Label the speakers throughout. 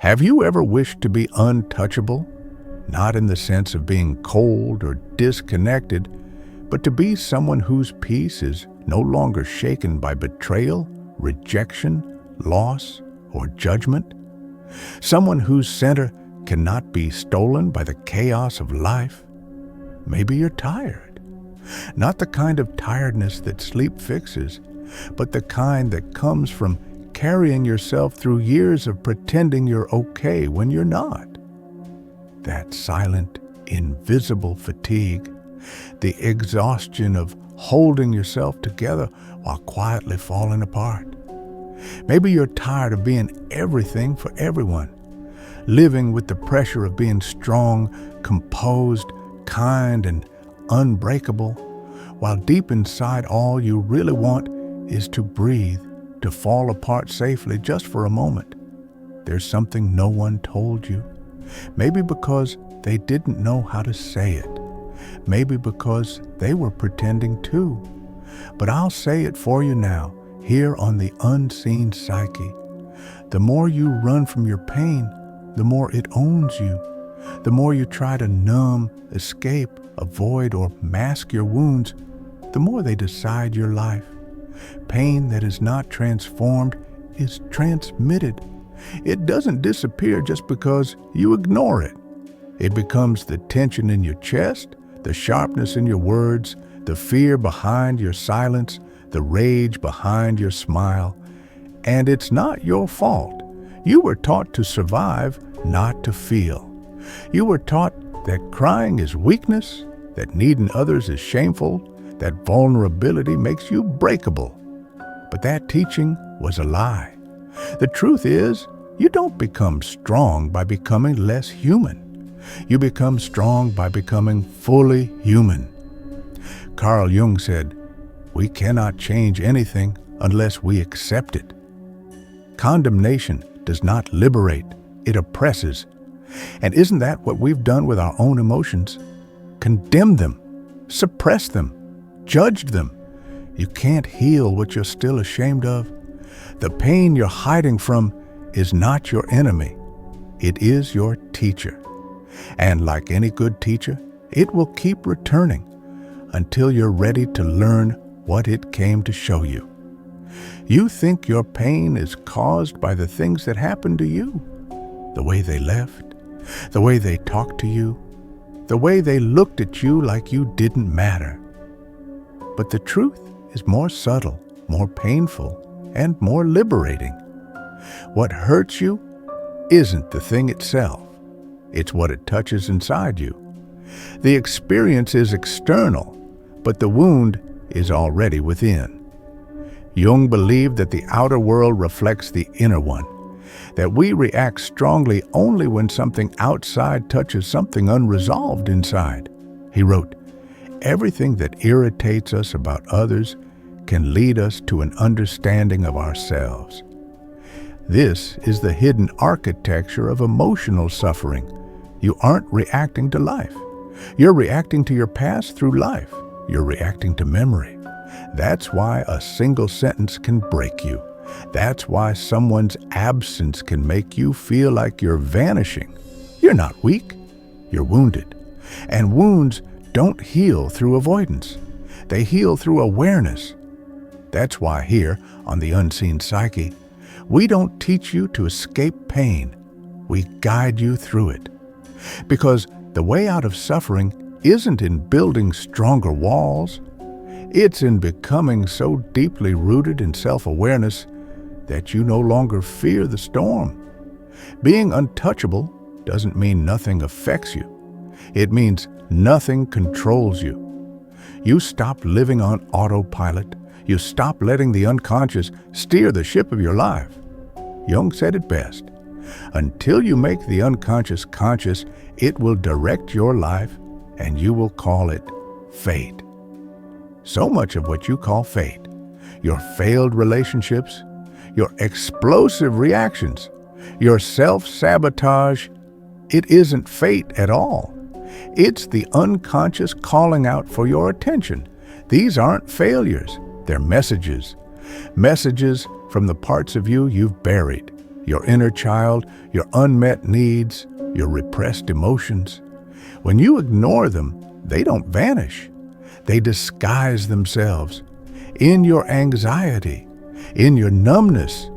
Speaker 1: Have you ever wished to be untouchable? Not in the sense of being cold or disconnected, but to be someone whose peace is no longer shaken by betrayal, rejection, loss, or judgment? Someone whose center cannot be stolen by the chaos of life? Maybe you're tired. Not the kind of tiredness that sleep fixes, but the kind that comes from carrying yourself through years of pretending you're okay when you're not. That silent, invisible fatigue, the exhaustion of holding yourself together while quietly falling apart. Maybe you're tired of being everything for everyone, living with the pressure of being strong, composed, kind, and unbreakable, while deep inside all you really want is to breathe, to fall apart safely just for a moment. There's something no one told you. Maybe because they didn't know how to say it. Maybe because they were pretending too. But I'll say it for you now, here on the Unseen Psyche. The more you run from your pain, the more it owns you. The more you try to numb, escape, avoid, or mask your wounds, the more they decide your life. Pain that is not transformed is transmitted. It doesn't disappear just because you ignore it. It becomes the tension in your chest, the sharpness in your words, the fear behind your silence, the rage behind your smile. And it's not your fault. You were taught to survive, not to feel. You were taught that crying is weakness, that needing others is shameful, that vulnerability makes you breakable. But that teaching was a lie. The truth is, you don't become strong by becoming less human. You become strong by becoming fully human. Carl Jung said, "We cannot change anything unless we accept it." Condemnation does not liberate, it oppresses. And isn't that what we've done with our own emotions? Condemn them, suppress them, judge them. You can't heal what you're still ashamed of. The pain you're hiding from is not your enemy. It is your teacher. And like any good teacher, it will keep returning until you're ready to learn what it came to show you. You think your pain is caused by the things that happened to you, the way they left, the way they talked to you, the way they looked at you like you didn't matter. But the truth is more subtle, more painful, and more liberating. What hurts you isn't the thing itself. It's what it touches inside you. The experience is external, but the wound is already within. Jung believed that the outer world reflects the inner one, that we react strongly only when something outside touches something unresolved inside. He wrote, "Everything that irritates us about others can lead us to an understanding of ourselves." This is the hidden architecture of emotional suffering. You aren't reacting to life. You're reacting to your past through life. You're reacting to memory. That's why a single sentence can break you. That's why someone's absence can make you feel like you're vanishing. You're not weak. You're wounded. And wounds don't heal through avoidance. They heal through awareness. That's why here on the Unseen Psyche, we don't teach you to escape pain. We guide you through it. Because the way out of suffering isn't in building stronger walls. It's in becoming so deeply rooted in self-awareness that you no longer fear the storm. Being untouchable doesn't mean nothing affects you. It means nothing controls you. You stop living on autopilot. You stop letting the unconscious steer the ship of your life. Jung said it best. Until you make the unconscious conscious, it will direct your life, and you will call it fate. So much of what you call fate, your failed relationships, your explosive reactions, your self-sabotage, it isn't fate at all. It's the unconscious calling out for your attention. These aren't failures, they're messages. Messages from the parts of you you've buried. your inner child, your unmet needs, your repressed emotions. When you ignore them, they don't vanish. They disguise themselves in your anxiety, in your numbness,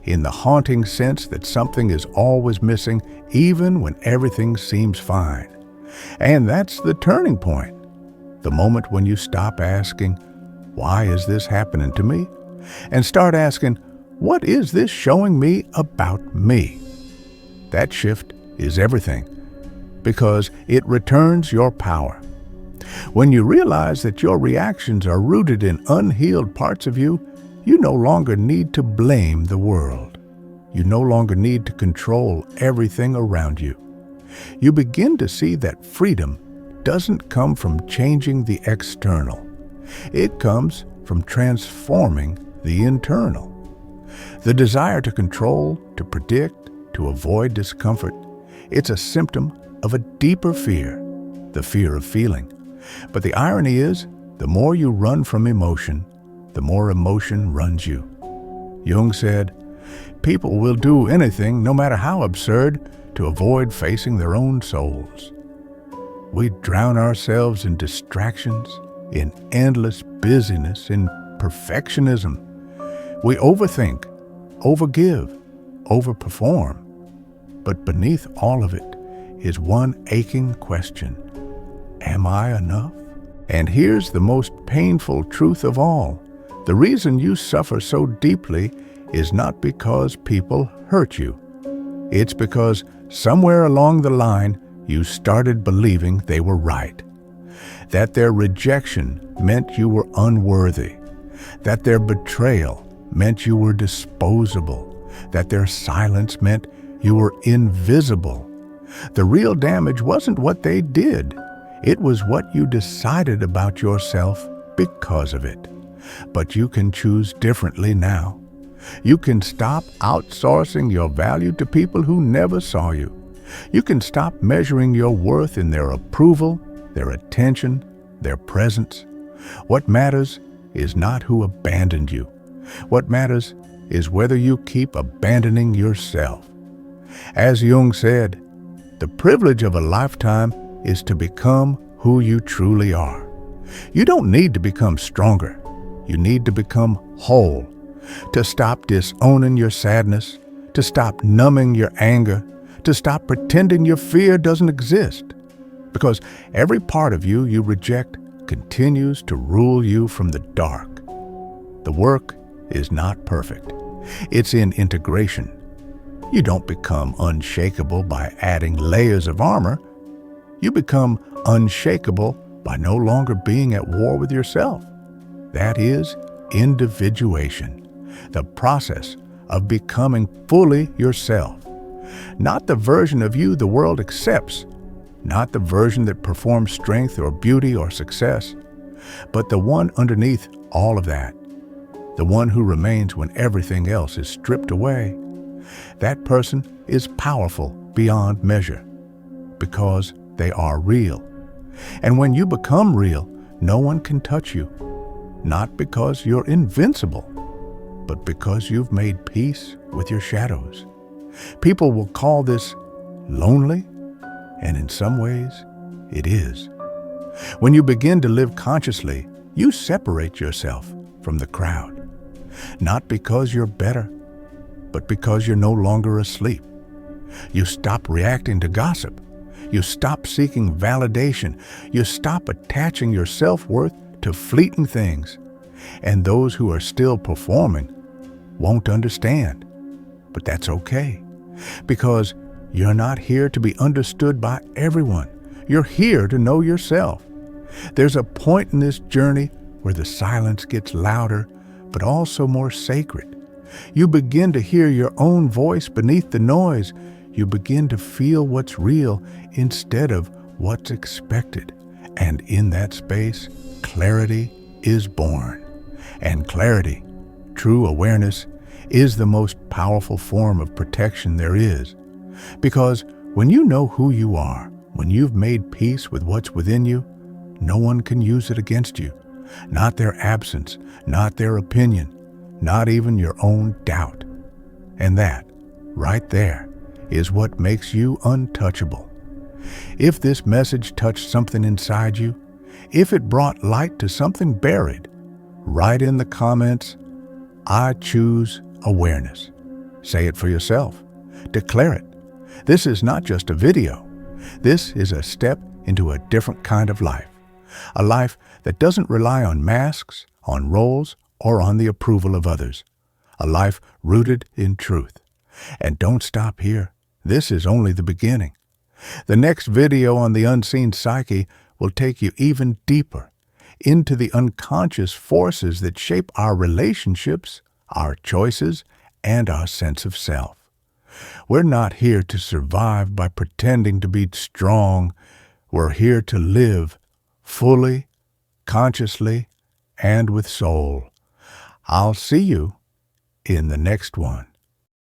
Speaker 1: in the haunting sense that something is always missing, even when everything seems fine. And that's the turning point. The moment when you stop asking, "Why is this happening to me?" and start asking, "What is this showing me about me?" That shift is everything, because it returns your power. When you realize that your reactions are rooted in unhealed parts of you, you no longer need to blame the world. You no longer need to control everything around you. You begin to see that freedom doesn't come from changing the external. It comes from transforming the internal. The desire to control, to predict, to avoid discomfort, it's a symptom of a deeper fear, the fear of feeling. But the irony is, the more you run from emotion, the more emotion runs you. Jung said, "People will do anything, no matter how absurd, to avoid facing their own souls." We drown ourselves in distractions, in endless busyness, in perfectionism. We overthink, overgive, overperform. But beneath all of it is one aching question: am I enough? And here's the most painful truth of all. The reason you suffer so deeply is not because people hurt you. It's because somewhere along the line, you started believing they were right. That their rejection meant you were unworthy. That their betrayal meant you were disposable. That their silence meant you were invisible. The real damage wasn't what they did. It was what you decided about yourself because of it. But you can choose differently now. You can stop outsourcing your value to people who never saw you. You can stop measuring your worth in their approval, their attention, their presence. What matters is not who abandoned you. What matters is whether you keep abandoning yourself. As Jung said, the privilege of a lifetime is to become who you truly are. You don't need to become stronger. You need to become whole, to stop disowning your sadness, to stop numbing your anger, to stop pretending your fear doesn't exist. Because every part of you reject continues to rule you from the dark. The work is not perfect. It's in integration. You don't become unshakable by adding layers of armor. You become unshakable by no longer being at war with yourself. That is individuation, the process of becoming fully yourself. Not the version of you the world accepts, not the version that performs strength or beauty or success, but the one underneath all of that, the one who remains when everything else is stripped away. That person is powerful beyond measure because they are real. And when you become real, no one can touch you, not because you're invincible, but because you've made peace with your shadows. People will call this lonely, and in some ways, it is. When you begin to live consciously, you separate yourself from the crowd, not because you're better, but because you're no longer asleep. You stop reacting to gossip. You stop seeking validation. You stop attaching your self-worth to fleeting things. And those who are still performing won't understand. But that's okay, because you're not here to be understood by everyone. You're here to know yourself. There's a point in this journey where the silence gets louder, but also more sacred. You begin to hear your own voice beneath the noise. You begin to feel what's real instead of what's expected. And in that space, clarity is born. And clarity, true awareness, is the most powerful form of protection there is. Because when you know who you are, when you've made peace with what's within you, no one can use it against you. Not their absence, not their opinion, not even your own doubt. And that right there, is what makes you untouchable. If this message touched something inside you, if it brought light to something buried, write in the comments, "I choose awareness." Say it for yourself. Declare it. This is not just a video. This is a step into a different kind of life. A life that doesn't rely on masks, on roles, or on the approval of others. A life rooted in truth. And don't stop here. This is only the beginning. The next video on the Unseen Psyche will take you even deeper into the unconscious forces that shape our relationships, our choices, and our sense of self. We're not here to survive by pretending to be strong. We're here to live fully, consciously, and with soul. I'll see you in the next one.